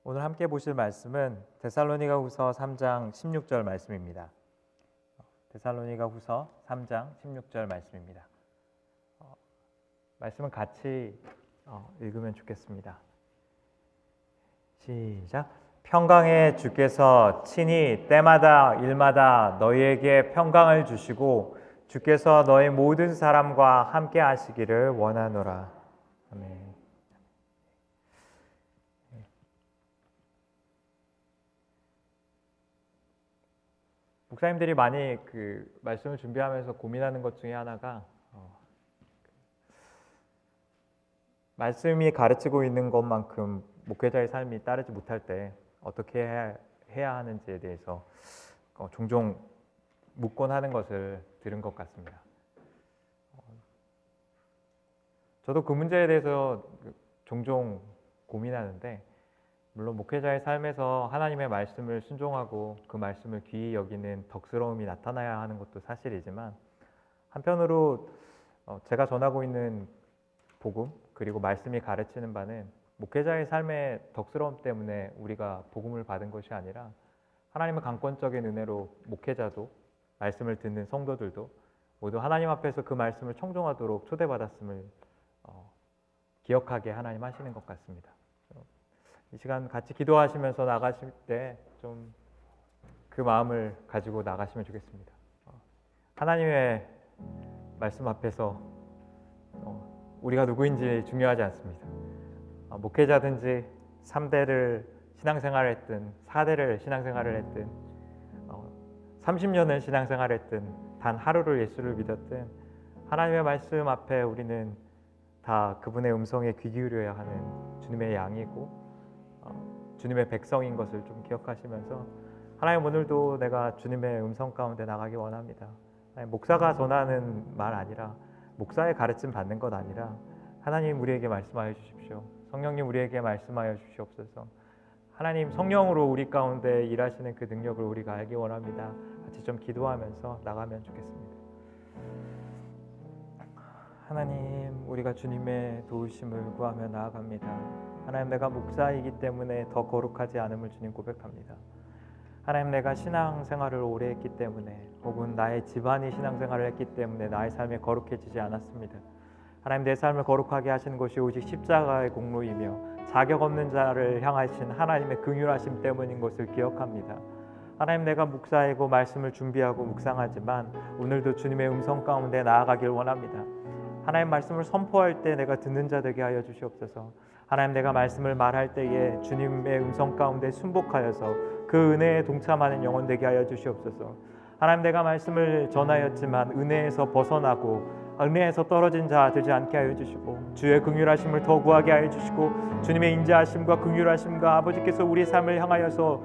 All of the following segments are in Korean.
오늘 함께 보실 말씀은 데살로니가후서 3장 16절 말씀입니다. 데살로니가후서 3장 16절 말씀입니다. 말씀은 같이 읽으면 좋겠습니다. 시작. 평강의 주께서 친히 때마다 일마다 너희에게 평강을 주시고 주께서 너희 모든 사람과 함께 하시기를 원하노라. 아멘. 목사님들이 많이 말씀을 준비하면서 고민하는 것 중에 하나가 말씀이 가르치고 있는 것만큼 목회자의 삶이 따르지 못할 때 어떻게 해야 하는지에 대해서 종종 묻곤 하는 것을 들은 것 같습니다. 저도 그 문제에 대해서 종종 고민하는데, 물론 목회자의 삶에서 하나님의 말씀을 순종하고 그 말씀을 귀히 여기는 덕스러움이 나타나야 하는 것도 사실이지만, 한편으로 제가 전하고 있는 복음 그리고 말씀이 가르치는 바는 목회자의 삶의 덕스러움 때문에 우리가 복음을 받은 것이 아니라 하나님의 강권적인 은혜로 목회자도 말씀을 듣는 성도들도 모두 하나님 앞에서 그 말씀을 청종하도록 초대받았음을 기억하게 하나님 하시는 것 같습니다. 이 시간 같이 기도하시면서 나가실 때 좀 그 마음을 가지고 나가시면 좋겠습니다. 하나님의 말씀 앞에서 우리가 누구인지 중요하지 않습니다. 목회자든지 3대를 신앙생활을 했든 4대를 신앙생활을 했든 30년을 신앙생활을 했든 단 하루를 예수를 믿었든 하나님의 말씀 앞에 우리는 다 그분의 음성에 귀 기울여야 하는 주님의 양이고 주님의 백성인 것을 좀 기억하시면서, 하나님 오늘도 내가 주님의 음성 가운데 나가기 원합니다. 목사가 전하는 말 아니라, 목사의 가르침 받는 것 아니라 하나님 우리에게 말씀하여 주십시오. 성령님 우리에게 말씀하여 주시옵소서. 하나님 성령으로 우리 가운데 일하시는 그 능력을 우리가 알기 원합니다. 같이 좀 기도하면서 나가면 좋겠습니다. 하나님, 우리가 주님의 도우심을 구하며 나아갑니다. 하나님, 내가 목사이기 때문에 더 거룩하지 않음을 주님 고백합니다. 하나님, 내가 신앙생활을 오래 했기 때문에, 혹은 나의 집안이 신앙생활을 했기 때문에 나의 삶이 거룩해지지 않았습니다. 하나님, 내 삶을 거룩하게 하시는 것이 오직 십자가의 공로이며 자격 없는 자를 향하신 하나님의 긍휼하심 때문인 것을 기억합니다. 하나님, 내가 목사이고 말씀을 준비하고 묵상하지만 오늘도 주님의 음성 가운데 나아가길 원합니다. 하나님 말씀을 선포할 때 내가 듣는 자 되게 하여 주시옵소서. 하나님, 내가 말씀을 말할 때에 주님의 음성 가운데 순복하여서 그 은혜에 동참하는 영혼 되게 하여 주시옵소서. 하나님, 내가 말씀을 전하였지만 은혜에서 벗어나고 은혜에서 떨어진 자 되지 않게 하여 주시고, 주의 긍휼하심을 더 구하게 하여 주시고, 주님의 인자하심과 긍휼하심과 아버지께서 우리 삶을 향하여서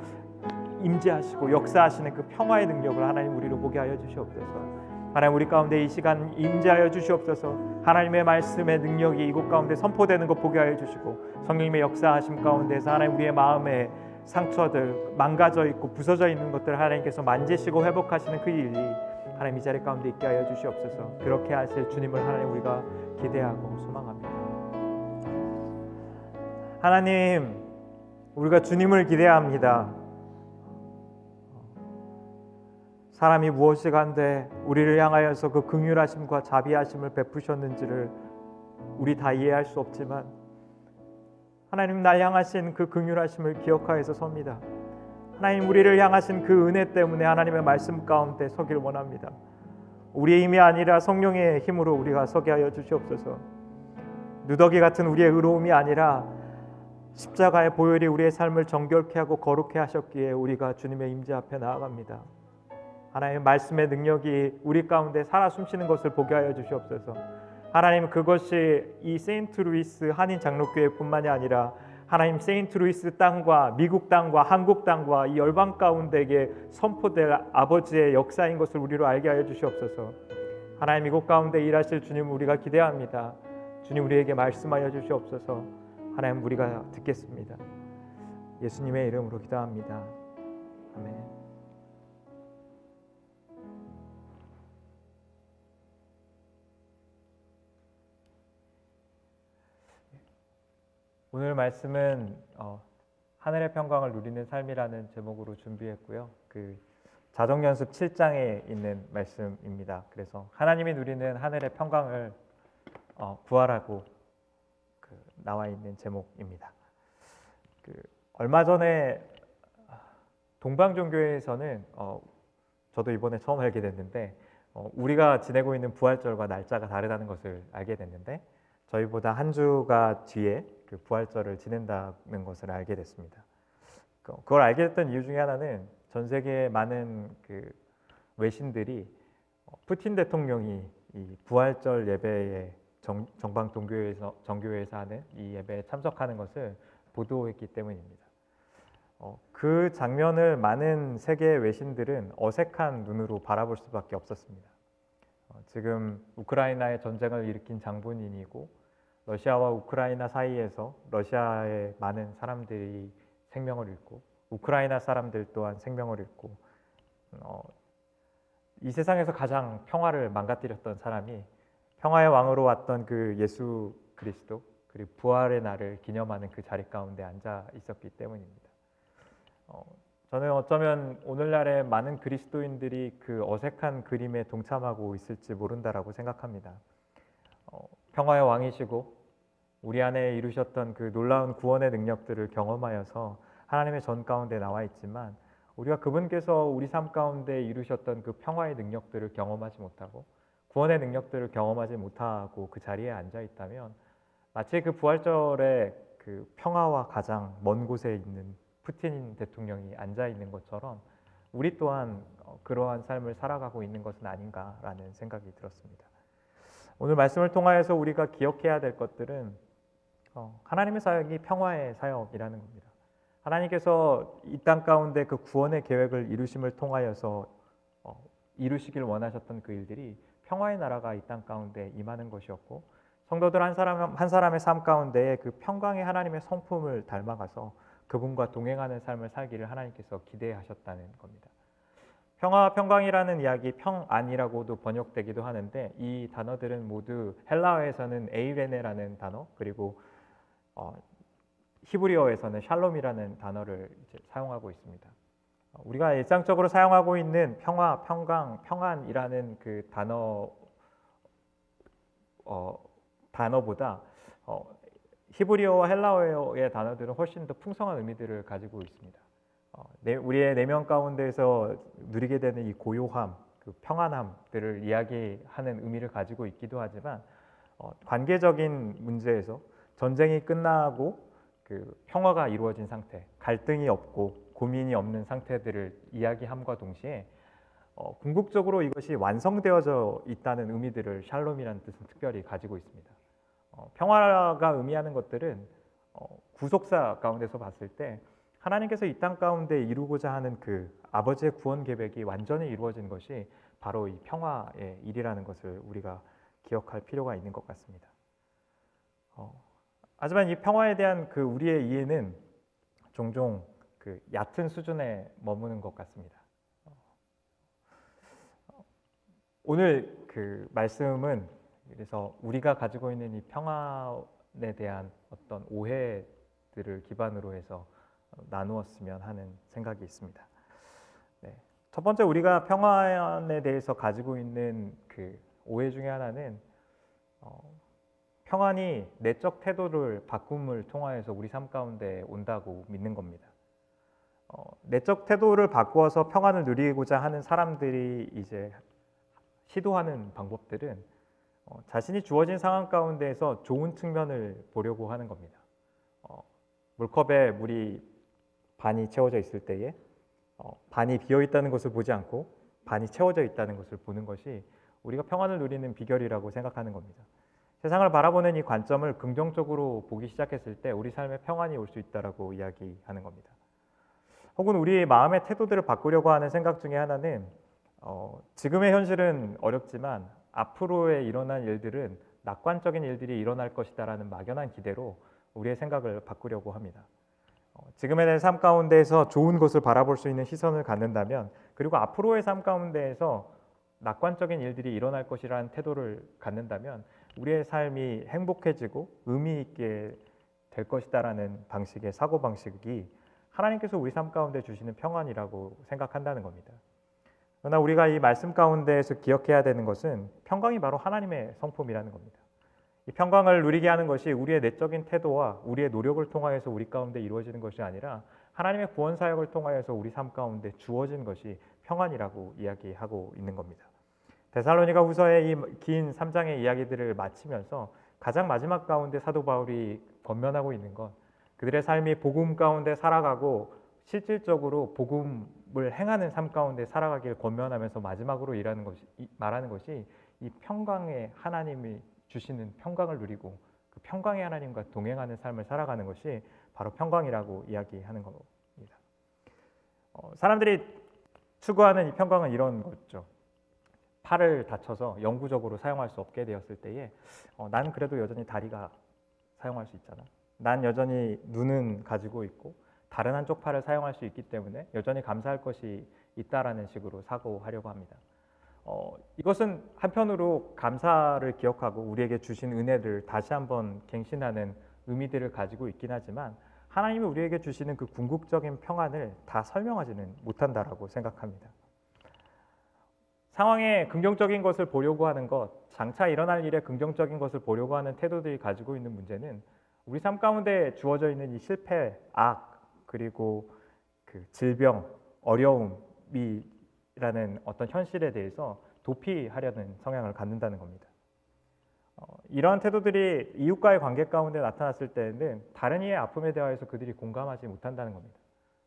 임재하시고 역사하시는 그 평화의 능력을 하나님 우리로 보게 하여 주시옵소서. 하나님, 우리 가운데 이 시간 임재하여 주시옵소서. 하나님의 말씀의 능력이 이곳 가운데 선포되는 것 보게 하여 주시고, 성령님의 역사하심 가운데서 하나님 우리의 마음에 상처들, 망가져 있고 부서져 있는 것들을 하나님께서 만지시고 회복하시는 그 일이 하나님 이 자리 가운데 있게 하여 주시옵소서. 그렇게 하실 주님을 하나님 우리가 기대하고 소망합니다. 하나님, 우리가 주님을 기대합니다. 사람이 무엇이 간데 우리를 향하여서 그 긍휼하심과 자비하심을 베푸셨는지를 우리 다 이해할 수 없지만, 하나님 날 향하신 그 긍휼하심을 기억하여서 섭니다. 하나님, 우리를 향하신 그 은혜 때문에 하나님의 말씀 가운데 서길 원합니다. 우리의 힘이 아니라 성령의 힘으로 우리가 서게 하여 주시옵소서. 누더기 같은 우리의 의로움이 아니라 십자가의 보혈이 우리의 삶을 정결케 하고 거룩케 하셨기에 우리가 주님의 임재 앞에 나아갑니다. 하나님, 말씀의 능력이 우리 가운데 살아 숨쉬는 것을 보게 하여 주시옵소서. 하나님, 그것이 이 세인트루이스 한인 장로교회뿐만이 아니라 하나님 세인트루이스 땅과 미국 땅과 한국 땅과 이 열방 가운데에 선포될 아버지의 역사인 것을 우리로 알게 하여 주시옵소서. 하나님, 이곳 가운데 일하실 주님 우리가 기대합니다. 주님, 우리에게 말씀하여 주시옵소서. 하나님, 우리가 듣겠습니다. 예수님의 이름으로 기도합니다. 아멘. 오늘 말씀은 하늘의 평강을 누리는 삶이라는 제목으로 준비했고요. 그 자정 연습 7장에 있는 말씀입니다. 그래서 하나님이 누리는 하늘의 평강을 구하라고 나와 있는 제목입니다. 얼마 전에 동방종교에서는 저도 이번에 처음 알게 됐는데 우리가 지내고 있는 부활절과 날짜가 다르다는 것을 알게 됐는데 저희보다 한 주가 뒤에 그 부활절을 지낸다는 것을 알게 됐습니다. 그걸 알게 됐던 이유 중에 하나는 전 세계의 많은 그 외신들이 푸틴 대통령이 이 부활절 예배에 정방 정교회에서 하는 이 예배에 참석하는 것을 보도했기 때문입니다. 그 장면을 많은 세계 외신들은 어색한 눈으로 바라볼 수밖에 없었습니다. 지금 우크라이나에 전쟁을 일으킨 장본인이고 러시아와 우크라이나 사이에서 러시아의 많은 사람들이 생명을 잃고 우크라이나 사람들 또한 생명을 잃고 이 세상에서 가장 평화를 망가뜨렸던 사람이 평화의 왕으로 왔던 그 예수 그리스도 그리고 부활의 날을 기념하는 그 자리 가운데 앉아 있었기 때문입니다. 저는 어쩌면 오늘날의 많은 그리스도인들이 그 어색한 그림에 동참하고 있을지 모른다라고 생각합니다. 평화의 왕이시고 우리 안에 이루셨던 그 놀라운 구원의 능력들을 경험하여서 하나님의 전 가운데 나와 있지만 우리가 그분께서 우리 삶 가운데 이루셨던 그 평화의 능력들을 경험하지 못하고 구원의 능력들을 경험하지 못하고 그 자리에 앉아 있다면 마치 그 부활절에 그 평화와 가장 먼 곳에 있는 푸틴 대통령이 앉아 있는 것처럼 우리 또한 그러한 삶을 살아가고 있는 것은 아닌가라는 생각이 들었습니다. 오늘 말씀을 통하여서 우리가 기억해야 될 것들은 하나님의 사역이 평화의 사역이라는 겁니다. 하나님께서 이 땅 가운데 그 구원의 계획을 이루심을 통하여서 이루시길 원하셨던 그 일들이 평화의 나라가 이 땅 가운데 임하는 것이었고 성도들 한 사람 한 사람의 삶 가운데 그 평강의 하나님의 성품을 닮아가서 그분과 동행하는 삶을 살기를 하나님께서 기대하셨다는 겁니다. 평화와 평강이라는 이야기 평안이라고도 번역되기도 하는데 이 단어들은 모두 헬라어에서는 에이레네라는 단어 그리고 히브리어에서는 샬롬이라는 단어를 이제 사용하고 있습니다. 우리가 일상적으로 사용하고 있는 평화, 평강, 평안이라는 그 단어보다 히브리어와 헬라어의 단어들은 훨씬 더 풍성한 의미들을 가지고 있습니다. 우리의 내면 가운데서 누리게 되는 이 고요함, 그 평안함들을 이야기하는 의미를 가지고 있기도 하지만 관계적인 문제에서 전쟁이 끝나고 그 평화가 이루어진 상태, 갈등이 없고 고민이 없는 상태들을 이야기함과 동시에 궁극적으로 이것이 완성되어져 있다는 의미들을 샬롬이라는 뜻은 특별히 가지고 있습니다. 평화가 의미하는 것들은 구속사 가운데서 봤을 때 하나님께서 이 땅 가운데 이루고자 하는 그 아버지의 구원 계획이 완전히 이루어진 것이 바로 이 평화의 일이라는 것을 우리가 기억할 필요가 있는 것 같습니다. 하지만 이 평화에 대한 그 우리의 이해는 종종 그 얕은 수준에 머무는 것 같습니다. 오늘 그 말씀은 그래서 우리가 가지고 있는 이 평화에 대한 어떤 오해들을 기반으로 해서 나누었으면 하는 생각이 있습니다. 네. 첫 번째 우리가 평화에 대해서 가지고 있는 그 오해 중에 하나는 평안이 내적 태도를 바꿈을 통하여서 우리 삶 가운데 온다고 믿는 겁니다. 내적 태도를 바꾸어서 평안을 누리고자 하는 사람들이 이제 시도하는 방법들은 자신이 주어진 상황 가운데에서 좋은 측면을 보려고 하는 겁니다. 물컵에 물이 반이 채워져 있을 때에 반이 비어 있다는 것을 보지 않고 반이 채워져 있다는 것을 보는 것이 우리가 평안을 누리는 비결이라고 생각하는 겁니다. 세상을 바라보는 이 관점을 긍정적으로 보기 시작했을 때 우리 삶에 평안이 올 수 있다라고 이야기하는 겁니다. 혹은 우리의 마음의 태도들을 바꾸려고 하는 생각 중에 하나는 지금의 현실은 어렵지만 앞으로에 일어날 일들은 낙관적인 일들이 일어날 것이다라는 막연한 기대로 우리의 생각을 바꾸려고 합니다. 지금의 내 삶 가운데에서 좋은 것을 바라볼 수 있는 시선을 갖는다면 그리고 앞으로의 삶 가운데에서 낙관적인 일들이 일어날 것이라는 태도를 갖는다면 우리의 삶이 행복해지고 의미 있게 될 것이다라는 방식의 사고방식이 하나님께서 우리 삶 가운데 주시는 평안이라고 생각한다는 겁니다. 그러나 우리가 이 말씀 가운데에서 기억해야 되는 것은 평강이 바로 하나님의 성품이라는 겁니다. 이 평강을 누리게 하는 것이 우리의 내적인 태도와 우리의 노력을 통하여서 우리 가운데 이루어지는 것이 아니라 하나님의 구원 사역을 통하여서 우리 삶 가운데 주어진 것이 평안이라고 이야기하고 있는 겁니다. 데살로니가 후서의 이 긴 3장의 이야기들을 마치면서 가장 마지막 가운데 사도 바울이 권면하고 있는 것, 그들의 삶이 복음 가운데 살아가고 실질적으로 복음을 행하는 삶 가운데 살아가길 권면하면서 마지막으로 말하는 것이 이 평강의 하나님이 주시는 평강을 누리고 그 평강의 하나님과 동행하는 삶을 살아가는 것이 바로 평강이라고 이야기하는 겁니다. 사람들이 추구하는 이 평강은 이런 거죠. 팔을 다쳐서 영구적으로 사용할 수 없게 되었을 때에 난 그래도 여전히 다리가 사용할 수 있잖아. 난 여전히 눈은 가지고 있고 다른 한쪽 팔을 사용할 수 있기 때문에 여전히 감사할 것이 있다라는 식으로 사고하려고 합니다. 이것은 한편으로 감사를 기억하고 우리에게 주신 은혜를 다시 한번 갱신하는 의미들을 가지고 있긴 하지만 하나님이 우리에게 주시는 그 궁극적인 평안을 다 설명하지는 못한다라고 생각합니다. 상황에 긍정적인 것을 보려고 하는 것, 장차 일어날 일에 긍정적인 것을 보려고 하는 태도들이 가지고 있는 문제는 우리 삶 가운데 주어져 있는 이 실패, 악, 그리고 그 질병, 어려움이라는 어떤 현실에 대해서 도피하려는 성향을 갖는다는 겁니다. 이러한 태도들이 이웃과의 관계 가운데 나타났을 때에는 다른 이의 아픔에 대하여서 그들이 공감하지 못한다는 겁니다.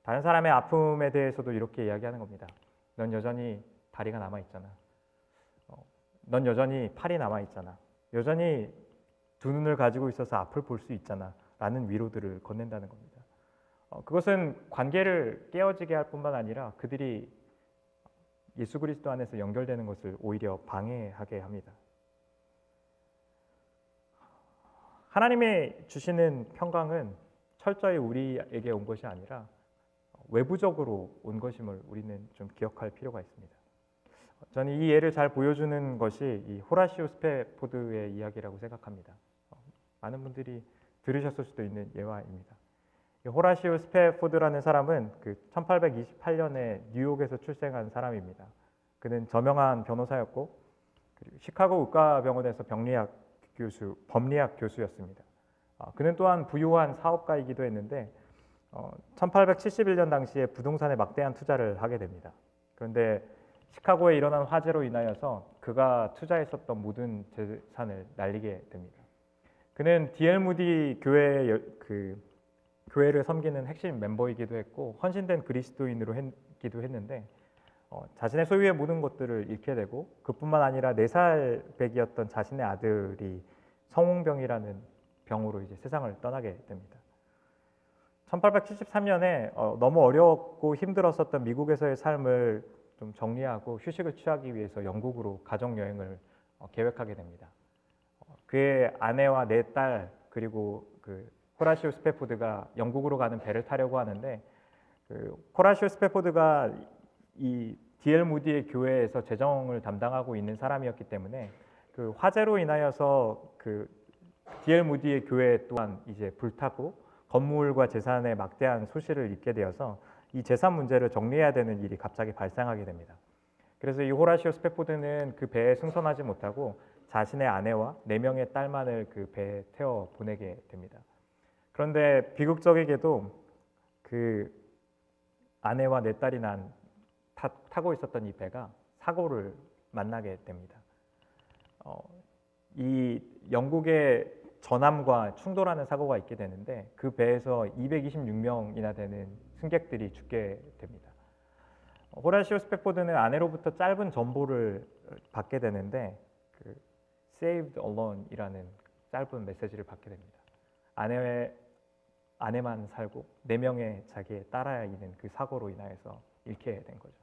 다른 사람의 아픔에 대해서도 이렇게 이야기하는 겁니다. 넌 여전히 다리가 남아있잖아. 넌 여전히 팔이 남아있잖아. 여전히 두 눈을 가지고 있어서 앞을 볼 수 있잖아. 라는 위로들을 건넨다는 겁니다. 그것은 관계를 깨어지게 할 뿐만 아니라 그들이 예수 그리스도 안에서 연결되는 것을 오히려 방해하게 합니다. 하나님이 주시는 평강은 철저히 우리에게 온 것이 아니라 외부적으로 온 것임을 우리는 좀 기억할 필요가 있습니다. 저는 이 예를 잘 보여주는 것이 이 호라시오 스페포드의 이야기라고 생각합니다. 많은 분들이 들으셨을 수도 있는 예화입니다. 호라시오 스페포드라는 사람은 그 1828년에 뉴욕에서 출생한 사람입니다. 그는 저명한 변호사였고 그리고 시카고 의과병원에서 법리학 교수였습니다. 그는 또한 부유한 사업가이기도 했는데 1871년 당시에 부동산에 막대한 투자를 하게 됩니다. 그런데 시카고에 일어난 화재로 인하여서 그가 투자했었던 모든 재산을 날리게 됩니다. 그는 D.L. 무디 교회를 섬기는 핵심 멤버이기도 했고 헌신된 그리스도인으로 했기도 했는데 자신의 소유의 모든 것들을 잃게 되고 그뿐만 아니라 4살 배기였던 자신의 아들이 성홍병이라는 병으로 이제 세상을 떠나게 됩니다. 1873년에 너무 어렵고 힘들었었던 미국에서의 삶을 좀 정리하고 휴식을 취하기 위해서 영국으로 가족 여행을 계획하게 됩니다. 그의 아내와 4딸 그리고 그 호라시오 스페포드가 영국으로 가는 배를 타려고 하는데 호라시오 스페포드가 이 D.L. 무디의 교회에서 재정을 담당하고 있는 사람이었기 때문에 그 화재로 인하여서 그 D.L. 무디의 교회 또한 이제 불타고 건물과 재산에 막대한 소실을 입게 되어서 이 재산 문제를 정리해야 되는 일이 갑자기 발생하게 됩니다. 그래서 이 호라시오 스페포드는 그 배에 승선하지 못하고 자신의 아내와 4명의 딸만을 그 배에 태워 보내게 됩니다. 그런데 비극적이게도 그 아내와 4딸이 타고 있었던 이 배가 사고를 만나게 됩니다. 이 영국의 전함과 충돌하는 사고가 있게 되는데 그 배에서 226명이나 되는 승객들이 죽게 됩니다. 호라시오 스페포드는 아내로부터 짧은 전보를 받게 되는데 그 Saved Alone이라는 짧은 메시지를 받게 됩니다. 아내만 살고 4명의 자기의 딸아이는 그 사고로 인하여서 잃게 된 거죠.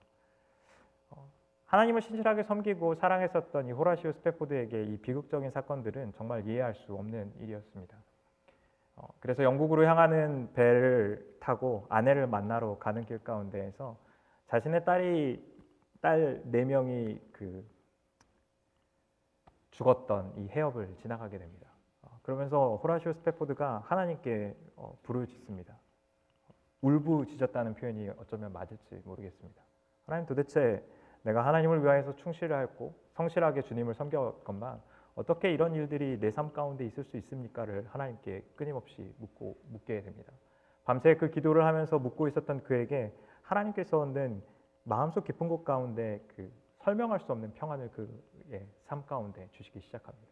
하나님을 신실하게 섬기고 사랑했었던 이 호라시오 스페포드에게 이 비극적인 사건들은 정말 이해할 수 없는 일이었습니다. 그래서 영국으로 향하는 배를 타고 아내를 만나러 가는 길 가운데에서 자신의 딸 4명이 그 죽었던 이 해협을 지나가게 됩니다. 그러면서 호라시오 스페포드가 하나님께 부르짖습니다. 울부짖었다는 표현이 어쩌면 맞을지 모르겠습니다. 하나님, 도대체 내가 하나님을 위하여서 충실하였고 성실하게 주님을 섬겼건만 어떻게 이런 일들이 내 삶 가운데 있을 수 있습니까를 하나님께 끊임없이 묻게 됩니다. 밤새 그 기도를 하면서 묻고 있었던 그에게 하나님께서는 마음속 깊은 곳 가운데 그 설명할 수 없는 평안을 그의 삶 가운데 주시기 시작합니다.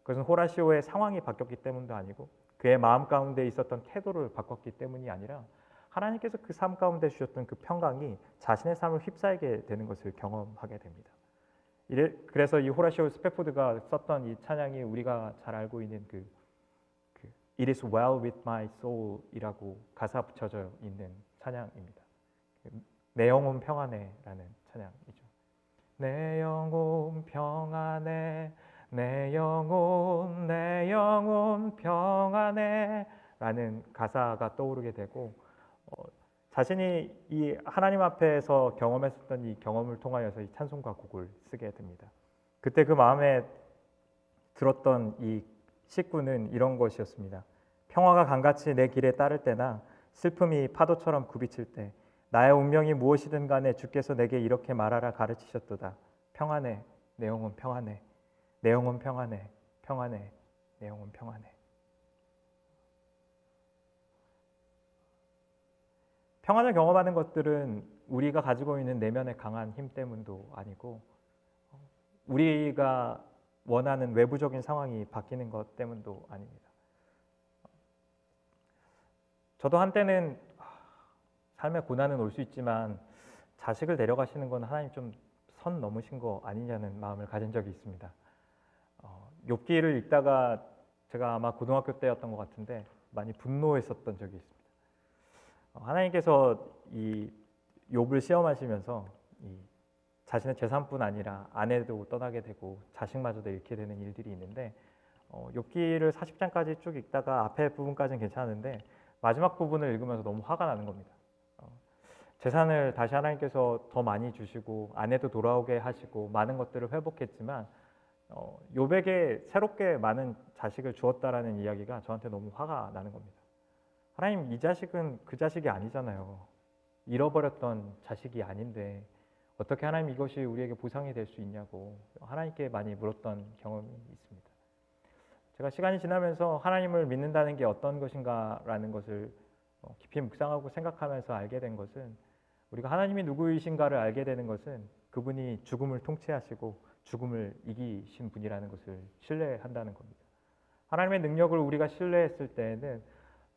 그것은 호라시오의 상황이 바뀌었기 때문도 아니고 그의 마음 가운데 있었던 태도를 바꿨기 때문이 아니라 하나님께서 그 삶 가운데 주셨던 그 평강이 자신의 삶을 휩싸이게 되는 것을 경험하게 됩니다. 그래서 이 호라시오 스페포드가 썼던 이 찬양이 우리가 잘 알고 있는 그 It is well with my soul 이라고 가사 붙여져 있는 찬양입니다. 내 영혼 평안해 라는 찬양이죠. 내 영혼 평안해, 내 영혼 평안해 라는 가사가 떠오르게 되고 자신이 이 하나님 앞에서 경험했었던 이 경험을 통하여서 이 찬송가 곡을 쓰게 됩니다. 그때 그 마음에 들었던 이 시구는 이런 것이었습니다. 평화가 강같이 내 길에 따를 때나 슬픔이 파도처럼 굽이칠 때 나의 운명이 무엇이든 간에 주께서 내게 이렇게 말하라 가르치셨도다. 평안해, 내 영혼 평안해, 내 영혼 평안해, 평안해, 내 영혼 평안해. 평안을 경험하는 것들은 우리가 가지고 있는 내면의 강한 힘 때문도 아니고 우리가 원하는 외부적인 상황이 바뀌는 것 때문도 아닙니다. 저도 한때는 삶의 고난은 올 수 있지만 자식을 데려가시는 건 하나님 좀 선 넘으신 거 아니냐는 마음을 가진 적이 있습니다. 욥기를 읽다가 제가 아마 고등학교 때였던 것 같은데 많이 분노했었던 적이 있습니다. 하나님께서 이 욥을 시험하시면서 이 자신의 재산뿐 아니라 아내도 떠나게 되고 자식마저도 잃게 되는 일들이 있는데 욥기를 40장까지 쭉 읽다가 앞에 부분까지는 괜찮은데 마지막 부분을 읽으면서 너무 화가 나는 겁니다. 재산을 다시 하나님께서 더 많이 주시고 아내도 돌아오게 하시고 많은 것들을 회복했지만 욥에게 새롭게 많은 자식을 주었다라는 이야기가 저한테 너무 화가 나는 겁니다. 하나님, 이 자식은 그 자식이 아니잖아요. 잃어버렸던 자식이 아닌데 어떻게 하나님 이것이 우리에게 보상이 될 수 있냐고 하나님께 많이 물었던 경험이 있습니다. 제가 시간이 지나면서 하나님을 믿는다는 게 어떤 것인가라는 것을 깊이 묵상하고 생각하면서 알게 된 것은 우리가 하나님이 누구이신가를 알게 되는 것은 그분이 죽음을 통치하시고 죽음을 이기신 분이라는 것을 신뢰한다는 겁니다. 하나님의 능력을 우리가 신뢰했을 때에는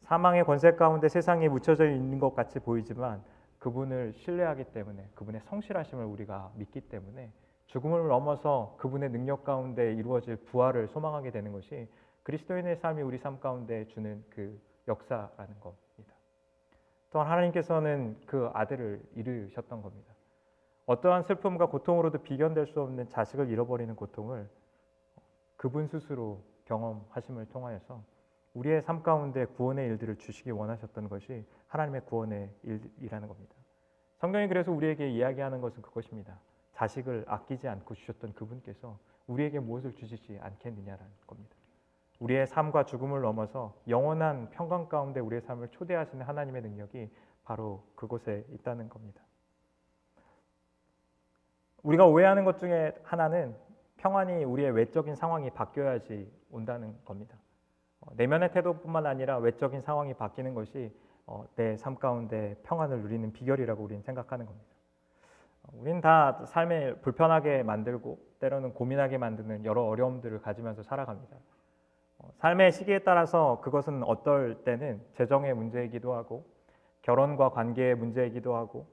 사망의 권세 가운데 세상이 묻혀져 있는 것 같이 보이지만 그분을 신뢰하기 때문에 그분의 성실하심을 우리가 믿기 때문에 죽음을 넘어서 그분의 능력 가운데 이루어질 부활을 소망하게 되는 것이 그리스도인의 삶이 우리 삶 가운데 주는 그 역사라는 겁니다. 또한 하나님께서는 그 아들을 잃으셨던 겁니다. 어떠한 슬픔과 고통으로도 비견될 수 없는 자식을 잃어버리는 고통을 그분 스스로 경험하심을 통하여서 우리의 삶 가운데 구원의 일들을 주시기 원하셨던 것이 하나님의 구원의 일이라는 겁니다. 성경이 그래서 우리에게 이야기하는 것은 그것입니다. 자식을 아끼지 않고 주셨던 그분께서 우리에게 무엇을 주시지 않겠느냐라는 겁니다. 우리의 삶과 죽음을 넘어서 영원한 평강 가운데 우리의 삶을 초대하시는 하나님의 능력이 바로 그곳에 있다는 겁니다. 우리가 오해하는 것 중에 하나는 평안이 우리의 외적인 상황이 바뀌어야지 온다는 겁니다. 내면의 태도뿐만 아니라 외적인 상황이 바뀌는 것이 내 삶 가운데 평안을 누리는 비결이라고 우리는 생각하는 겁니다. 우리는 다 삶을 불편하게 만들고 때로는 고민하게 만드는 여러 어려움들을 가지면서 살아갑니다. 삶의 시기에 따라서 그것은 어떨 때는 재정의 문제이기도 하고 결혼과 관계의 문제이기도 하고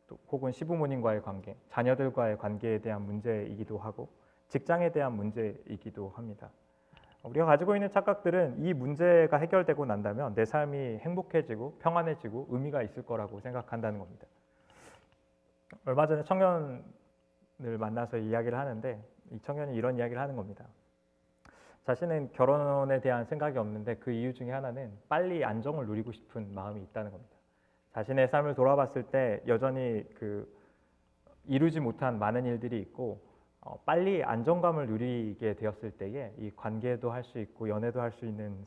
또 혹은 시부모님과의 관계, 자녀들과의 관계에 대한 문제이기도 하고 직장에 대한 문제이기도 합니다. 우리가 가지고 있는 착각들은 이 문제가 해결되고 난다면 내 삶이 행복해지고 평안해지고 의미가 있을 거라고 생각한다는 겁니다. 얼마 전에 청년을 만나서 이야기를 하는데 이 청년이 이런 이야기를 하는 겁니다. 자신은 결혼에 대한 생각이 없는데 그 이유 중에 하나는 빨리 안정을 누리고 싶은 마음이 있다는 겁니다. 자신의 삶을 돌아봤을 때 여전히 이루지 못한 많은 일들이 있고 빨리 안정감을 누리게 되었을 때에 이 관계도 할 수 있고 연애도 할 수 있는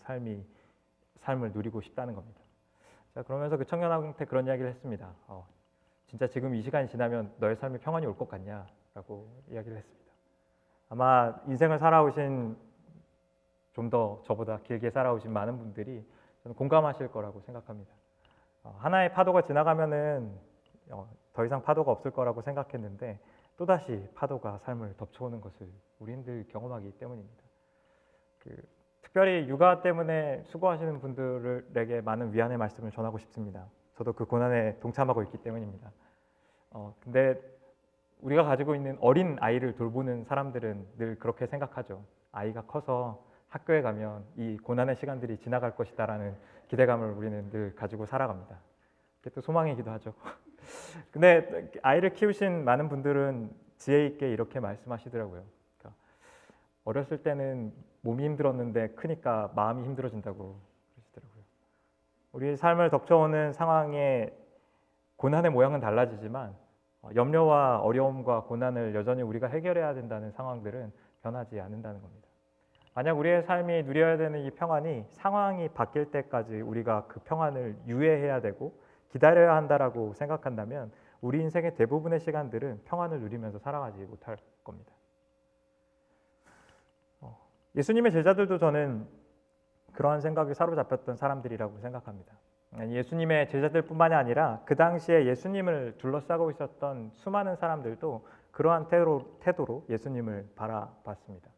삶을 누리고 싶다는 겁니다. 자, 그러면서 그 청년한테 그런 이야기를 했습니다. 진짜 지금 이 시간이 지나면 너의 삶에 평안이 올 것 같냐? 라고 이야기를 했습니다. 아마 인생을 살아오신 좀 더 저보다 길게 살아오신 많은 분들이 저는 공감하실 거라고 생각합니다. 하나의 파도가 지나가면은 더 이상 파도가 없을 거라고 생각했는데 또다시 파도가 삶을 덮쳐오는 것을 우리들 경험하기 때문입니다. 특별히 육아 때문에 수고하시는 분들에게 많은 위안의 말씀을 전하고 싶습니다. 저도 그 고난에 동참하고 있기 때문입니다. 근데 우리가 가지고 있는 어린 아이를 돌보는 사람들은 늘 그렇게 생각하죠. 아이가 커서 학교에 가면 이 고난의 시간들이 지나갈 것이다라는 기대감을 우리는 늘 가지고 살아갑니다. 그게 또 소망이기도 하죠. 근데 아이를 키우신 많은 분들은 지혜 있게 이렇게 말씀하시더라고요. 그러니까 어렸을 때는 몸이 힘들었는데 크니까 마음이 힘들어진다고 그러시더라고요. 우리의 삶을 덮쳐오는 상황의 고난의 모양은 달라지지만 염려와 어려움과 고난을 여전히 우리가 해결해야 된다는 상황들은 변하지 않는다는 겁니다. 만약 우리의 삶이 누려야 되는 이 평안이 상황이 바뀔 때까지 우리가 그 평안을 유예해야 되고 기다려야 한다라고 생각한다면 우리 인생의 대부분의 시간들은 평안을 누리면서 살아가지 못할 겁니다. 예수님의 제자들도 저는 그러한 생각에 사로잡혔던 사람들이라고 생각합니다. 예수님의 제자들뿐만이 아니라 그 당시에 예수님을 둘러싸고 있었던 수많은 사람들도 그러한 태도로 예수님을 바라봤습니다.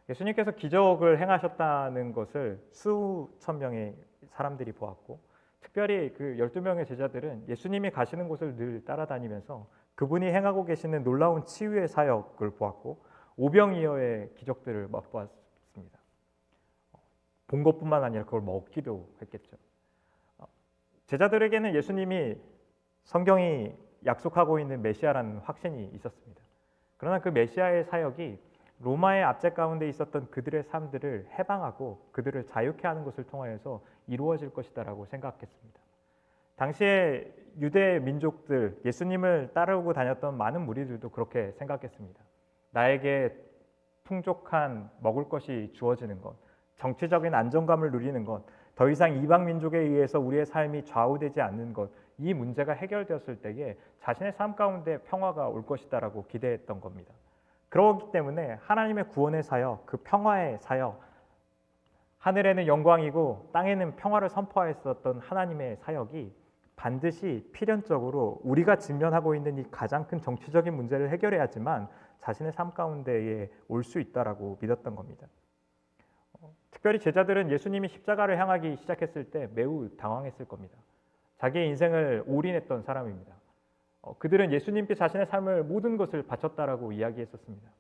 예수님께서 기적을 행하셨다는 것을 수천 명의 사람들이 보았고 특별히 그 12명의 제자들은 예수님이 가시는 곳을 늘 따라다니면서 그분이 행하고 계시는 놀라운 치유의 사역을 보았고 오병이어의 기적들을 맛보았습니다. 본 것뿐만 아니라 그걸 먹기도 했겠죠. 제자들에게는 예수님이 성경이 약속하고 있는 메시아라는 확신이 있었습니다. 그러나 그 메시아의 사역이 로마의 압제 가운데 있었던 그들의 삶들을 해방하고 그들을 자유케 하는 것을 통하여서 이루어질 것이다라고 생각했습니다. 당시에 유대 민족들, 예수님을 따르고 다녔던 많은 무리들도 그렇게 생각했습니다. 나에게 풍족한 먹을 것이 주어지는 것, 정치적인 안정감을 누리는 것, 더 이상 이방 민족에 의해서 우리의 삶이 좌우되지 않는 것, 이 문제가 해결되었을 때에 자신의 삶 가운데 평화가 올 것이다라고 기대했던 겁니다. 그렇기 때문에 하나님의 구원의 사역, 그 평화의 사역, 하늘에는 영광이고 땅에는 평화를 선포하였었던 하나님의 사역이 반드시 필연적으로 우리가 직면하고 있는 이 가장 큰 정치적인 문제를 해결해야지만 자신의 삶 가운데에 올 수 있다라고 믿었던 겁니다. 특별히 제자들은 예수님이 십자가를 향하기 시작했을 때 매우 당황했을 겁니다. 자기의 인생을 올인했던 사람입니다. 그들은 예수님께 자신의 삶을 모든 것을 바쳤다라고 이야기했었습니다.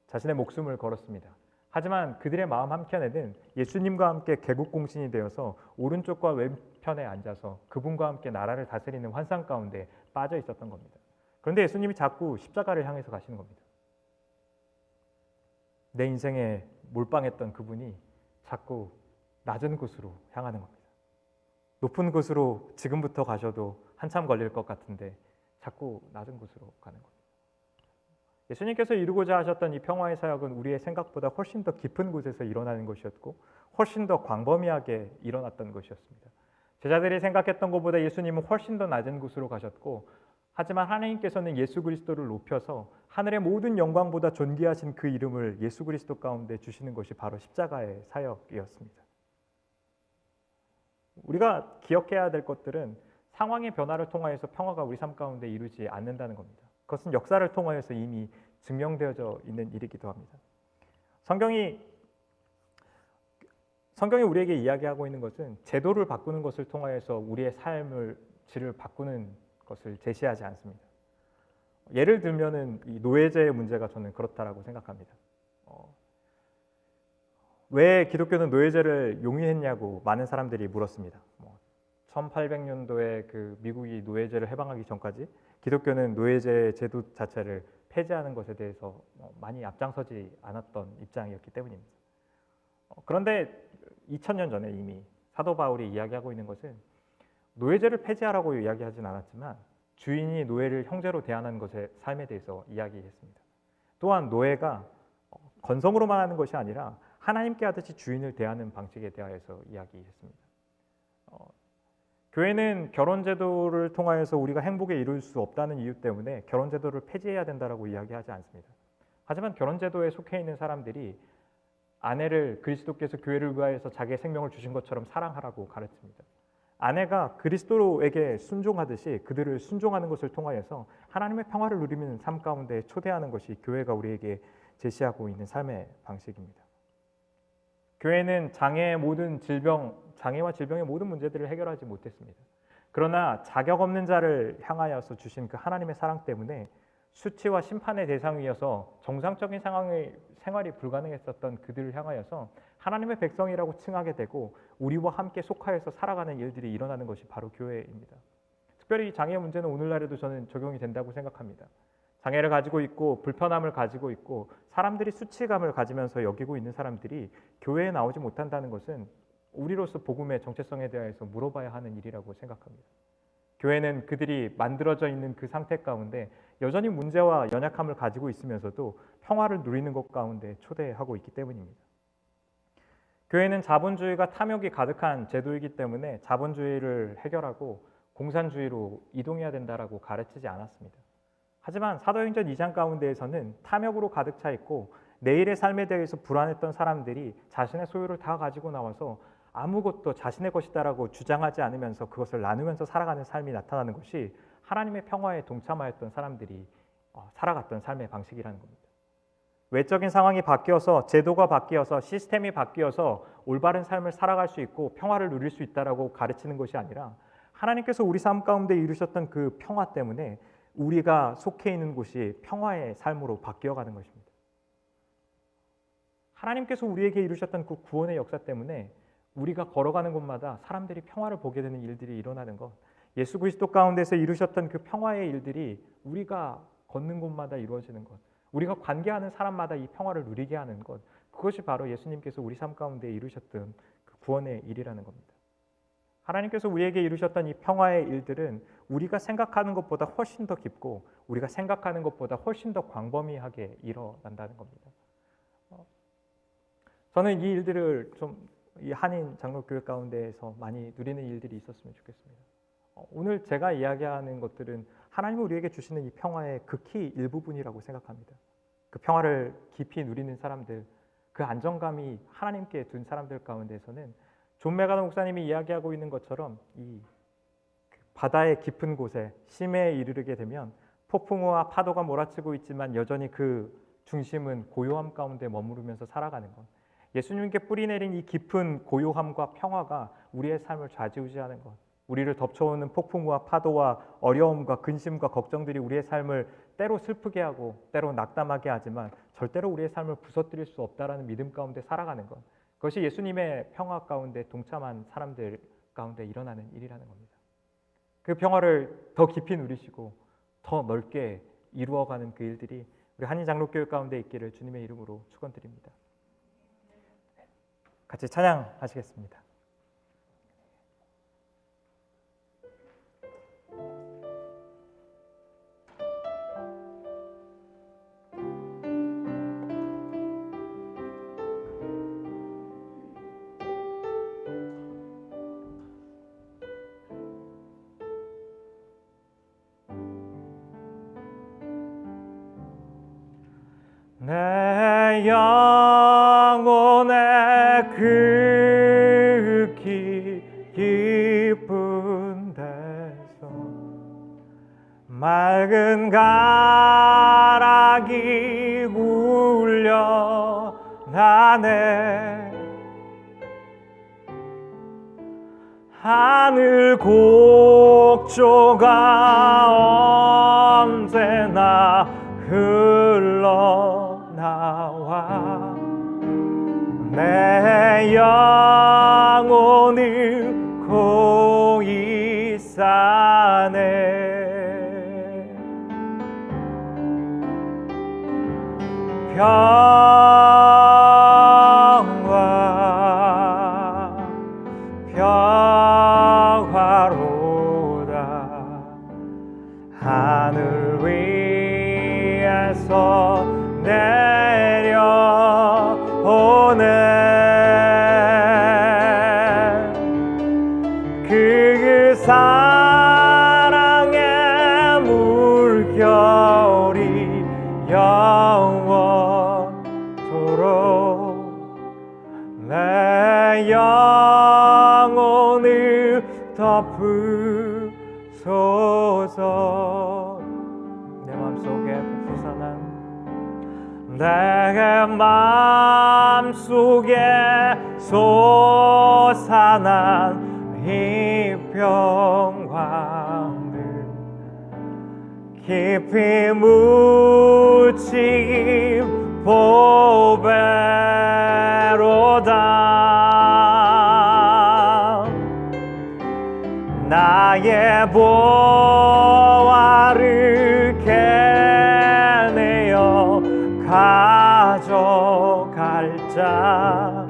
자신의 목숨을 걸었습니다. 하지만 그들의 마음 한켠에는 예수님과 함께 개국공신이 되어서 오른쪽과 왼편에 앉아서 그분과 함께 나라를 다스리는 환상 가운데 빠져 있었던 겁니다. 그런데 예수님이 자꾸 십자가를 향해서 가시는 겁니다. 내 인생에 몰빵했던 그분이 자꾸 낮은 곳으로 향하는 겁니다. 높은 곳으로 지금부터 가셔도 한참 걸릴 것 같은데 자꾸 낮은 곳으로 가는 겁니다. 예수님께서 이루고자 하셨던 이 평화의 사역은 우리의 생각보다 훨씬 더 깊은 곳에서 일어나는 것이었고 훨씬 더 광범위하게 일어났던 것이었습니다. 제자들이 생각했던 것보다 예수님은 훨씬 더 낮은 곳으로 가셨고 하지만 하나님께서는 예수 그리스도를 높여서 하늘의 모든 영광보다 존귀하신 그 이름을 예수 그리스도 가운데 주시는 것이 바로 십자가의 사역이었습니다. 우리가 기억해야 될 것들은 상황의 변화를 통하여서 평화가 우리 삶 가운데 이루지 않는다는 겁니다. 그것은 역사를 통하여서 이미 증명되어져 있는 일이기도 합니다. 성경이 우리에게 이야기하고 있는 것은 제도를 바꾸는 것을 통하여서 우리의 삶을 질을 바꾸는 것을 제시하지 않습니다. 예를 들면은 이 노예제의 문제가 저는 그렇다라고 생각합니다. 왜 기독교는 노예제를 용인했냐고 많은 사람들이 물었습니다. 1800년도에 그 미국이 노예제를 해방하기 전까지 기독교는 노예제 제도 자체를 폐지하는 것에 대해서 많이 앞장서지 않았던 입장이었기 때문입니다. 그런데 2000년 전에 이미 사도 바울이 이야기하고 있는 것은 노예제를 폐지하라고 이야기하진 않았지만 주인이 노예를 형제로 대하는 것의 삶에 대해서 이야기했습니다. 또한 노예가 건성으로만 하는 것이 아니라 하나님께 하듯이 주인을 대하는 방식에 대하여서 이야기했습니다. 교회는 결혼제도를 통하여서 우리가 행복에 이룰 수 없다는 이유 때문에 결혼제도를 폐지해야 된다라고 이야기하지 않습니다. 하지만 결혼제도에 속해 있는 사람들이 아내를 그리스도께서 교회를 위하여서 자기의 생명을 주신 것처럼 사랑하라고 가르칩니다. 아내가 그리스도에게 순종하듯이 그들을 순종하는 것을 통하여서 하나님의 평화를 누리는 삶 가운데 초대하는 것이 교회가 우리에게 제시하고 있는 삶의 방식입니다. 교회는 장애와 질병의 모든 문제들을 해결하지 못했습니다. 그러나 자격 없는 자를 향하여서 주신 그 하나님의 사랑 때문에 수치와 심판의 대상이어서 정상적인 생활이 불가능했었던 그들을 향하여서 하나님의 백성이라고 칭하게 되고 우리와 함께 속하여서 살아가는 일들이 일어나는 것이 바로 교회입니다. 특별히 장애 문제는 오늘날에도 저는 적용이 된다고 생각합니다. 장애를 가지고 있고 불편함을 가지고 있고 사람들이 수치감을 가지면서 여기고 있는 사람들이 교회에 나오지 못한다는 것은 우리로서 복음의 정체성에 대해서 물어봐야 하는 일이라고 생각합니다. 교회는 그들이 만들어져 있는 그 상태 가운데 여전히 문제와 연약함을 가지고 있으면서도 평화를 누리는 것 가운데 초대하고 있기 때문입니다. 교회는 자본주의가 탐욕이 가득한 제도이기 때문에 자본주의를 해결하고 공산주의로 이동해야 된다라고 가르치지 않았습니다. 하지만 사도행전 2장 가운데에서는 탐욕으로 가득 차 있고 내일의 삶에 대해서 불안했던 사람들이 자신의 소유를 다 가지고 나와서 아무것도 자신의 것이다라고 주장하지 않으면서 그것을 나누면서 살아가는 삶이 나타나는 것이 하나님의 평화에 동참하였던 사람들이 살아갔던 삶의 방식이라는 겁니다. 외적인 상황이 바뀌어서 제도가 바뀌어서 시스템이 바뀌어서 올바른 삶을 살아갈 수 있고 평화를 누릴 수 있다라고 가르치는 것이 아니라 하나님께서 우리 삶 가운데 이루셨던 그 평화 때문에 우리가 속해 있는 곳이 평화의 삶으로 바뀌어가는 것입니다. 하나님께서 우리에게 이루셨던 그 구원의 역사 때문에 우리가 걸어가는 곳마다 사람들이 평화를 보게 되는 일들이 일어나는 것, 예수 그리스도 가운데서 이루셨던 그 평화의 일들이 우리가 걷는 곳마다 이루어지는 것, 우리가 관계하는 사람마다 이 평화를 누리게 하는 것, 그것이 바로 예수님께서 우리 삶 가운데 이루셨던 그 구원의 일이라는 겁니다. 하나님께서 우리에게 이루셨던 이 평화의 일들은 우리가 생각하는 것보다 훨씬 더 깊고 우리가 생각하는 것보다 훨씬 더 광범위하게 일어난다는 겁니다. 저는 이 일들을 이 한인 장로교회 가운데에서 많이 누리는 일들이 있었으면 좋겠습니다. 오늘 제가 이야기하는 것들은 하나님이 우리에게 주시는 이 평화의 극히 일부분이라고 생각합니다. 그 평화를 깊이 누리는 사람들, 그 안정감이 하나님께 둔 사람들 가운데서는 존 메가더 목사님이 이야기하고 있는 것처럼 이 바다의 깊은 곳에 심해에 이르게 되면 폭풍우와 파도가 몰아치고 있지만 여전히 그 중심은 고요함 가운데 머무르면서 살아가는 것. 예수님께 뿌리내린 이 깊은 고요함과 평화가 우리의 삶을 좌지우지하는 것. 우리를 덮쳐오는 폭풍우와 파도와 어려움과 근심과 걱정들이 우리의 삶을 때로 슬프게 하고 때로 낙담하게 하지만 절대로 우리의 삶을 부서뜨릴 수 없다라는 믿음 가운데 살아가는 것. 그것이 예수님의 평화 가운데 동참한 사람들 가운데 일어나는 일이라는 겁니다. 그 평화를 더 깊이 누리시고 더 넓게 이루어가는 그 일들이 우리 한인 장로교회 가운데 있기를 주님의 이름으로 축원드립니다. 같이 찬양하시겠습니다. 내 영혼의 극히 깊은 데서 맑은 가락이 울려나네. 하늘 곡조가 언제나 흘러나와 내 영혼을 고이 싸네. 평화로다. 하늘 위에서 내려오네. 그 사랑의 물결이 영원토록 내 영혼을 덮으소서. 내 맘속에 솟아난 내 맘속에 솟아난 이 평화를 깊이 묻힌 보배로다. 나의 보화를 캐내어 가져갈 자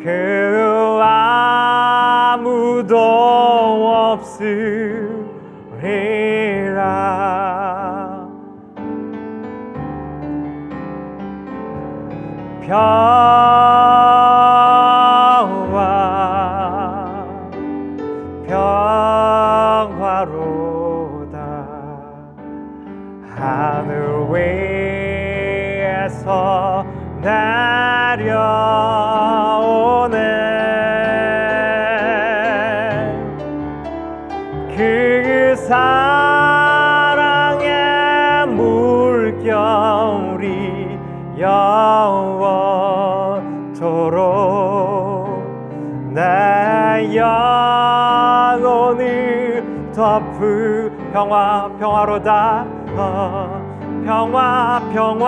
그 아무도 없으리라. 평화로다. 하늘 위에서 내려오네 그 사랑의 물결이 영원토록 내 영혼을 덮으 평화로다. 평화 평화로다.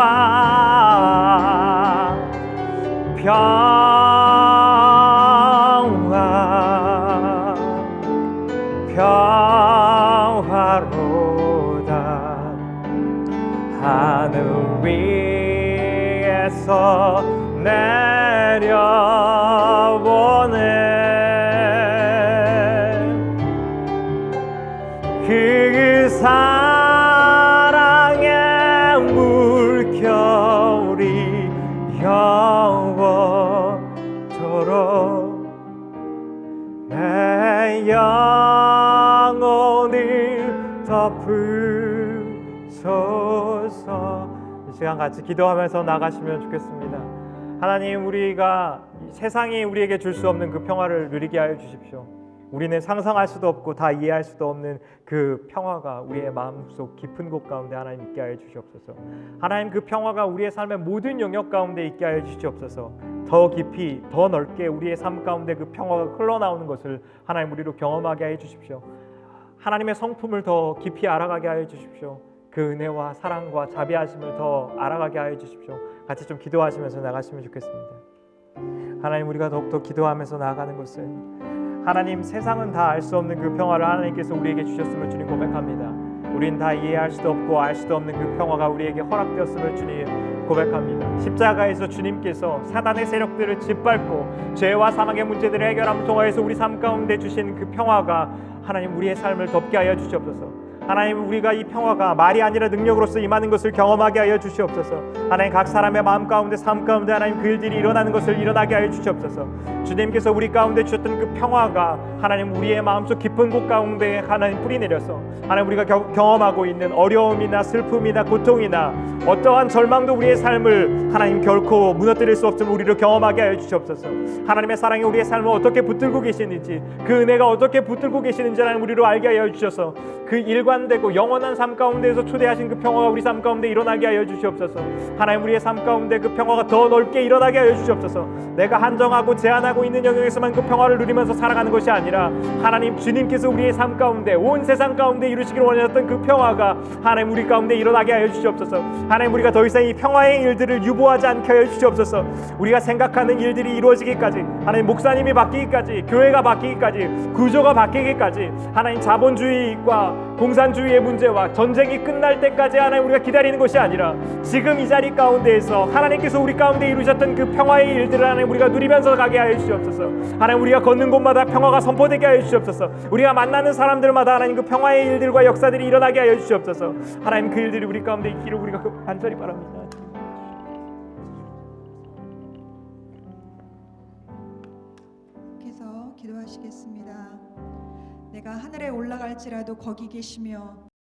하늘 위에서 내려오네 그 사랑의 물결이 영원토록 내 영혼을 덮으소서. 이 시간 같이 기도하면서 나가시면 좋겠습니다. 하나님, 우리가 세상이 우리에게 줄 수 없는 그 평화를 누리게 하여 주십시오. 우리는 상상할 수도 없고 다 이해할 수도 없는 그 평화가 우리의 마음속 깊은 곳 가운데 하나님 있게 하여 주시옵소서. 하나님, 그 평화가 우리의 삶의 모든 영역 가운데 있게 하여 주시옵소서. 더 깊이 더 넓게 우리의 삶 가운데 그 평화가 흘러나오는 것을 하나님 우리로 경험하게 하여 주십시오. 하나님의 성품을 더 깊이 알아가게 하여 주십시오. 그 은혜와 사랑과 자비하심을 더 알아가게 하여 주십시오. 같이 좀 기도하시면서 나가시면 좋겠습니다. 하나님, 우리가 더욱더 기도하면서 나아가는 것은 하나님, 세상은 다 알 수 없는 그 평화를 하나님께서 우리에게 주셨음을 주님 고백합니다. 우린 다 이해할 수도 없고 알 수도 없는 그 평화가 우리에게 허락되었음을 주님 고백합니다. 십자가에서 주님께서 사단의 세력들을 짓밟고 죄와 사망의 문제들을 해결함을 통하여서 우리 삶 가운데 주신 그 평화가 하나님 우리의 삶을 덮게 하여 주시옵소서. 하나님, 우리가 이 평화가 말이 아니라 능력으로서 임하는 것을 경험하게 하여 주시옵소서. 하나님, 각 사람의 마음 가운데 삶 가운데 하나님 그 일들이 일어나는 것을 일어나게 하여 주시옵소서. 주님께서 우리 가운데 주셨던 그 평화가 하나님 우리의 마음속 깊은 곳 가운데 하나님 뿌리 내려서 하나님 우리가 경험하고 있는 어려움이나 슬픔이나 고통이나 어떠한 절망도 우리의 삶을 하나님 결코 무너뜨릴 수 없음을 우리를 경험하게 하여 주시옵소서. 하나님의 사랑이 우리의 삶을 어떻게 붙들고 계시는지, 그 은혜가 어떻게 붙들고 계시는지 하나님 우리로 알게 하여 주셔서 그 일관되고 영원한 삶 가운데에서 초대하신 그 평화가 우리 삶 가운데 일어나게 하여 주시옵소서. 하나님, 우리의 삶 가운데 그 평화가 더 넓게 일어나게 하여 주시옵소서. 내가 한정하고 제한하고 있는 영역에서만 그 평화를 누리면서 살아가는 것이 아니라 하나님, 주님께서 우리의 삶 가운데 온 세상 가운데 이루시기를 원하셨던 그 평화가 하나님 우리 가운데 일어나게 하여 주시옵소서. 하나님, 우리가 더 이상 이 평화의 일들을 유보하지 않게 하여 주시옵소서. 우리가 생각하는 일들이 이루어지기까지, 하나님 목사님이 바뀌기까지, 교회가 바뀌기까지, 구조가 바뀌기까지, 하나님 자본주의과 공산주의의 문제와 전쟁이 끝날 때까지 하나님 우리가 기다리는 것이 아니라 지금 이 자리 가운데에서 하나님께서 우리 가운데 이루셨던 그 평화의 일들을 하나님 우리가 누리면서 가게 하여 주시옵소서. 하나님, 우리가 걷는 곳마다 평화가 선포되게 하여 주시옵소서. 우리가 만나는 사람들마다 하나님 그 평화의 일들과 역사들이 일어나게 하여 주시옵소서. 하나님, 그 일들이 우리 가운데 있기를 우리가 간절히 바랍니다. 계속 기도하시겠습니다. 내가 하늘에 올라갈지라도 거기 계시며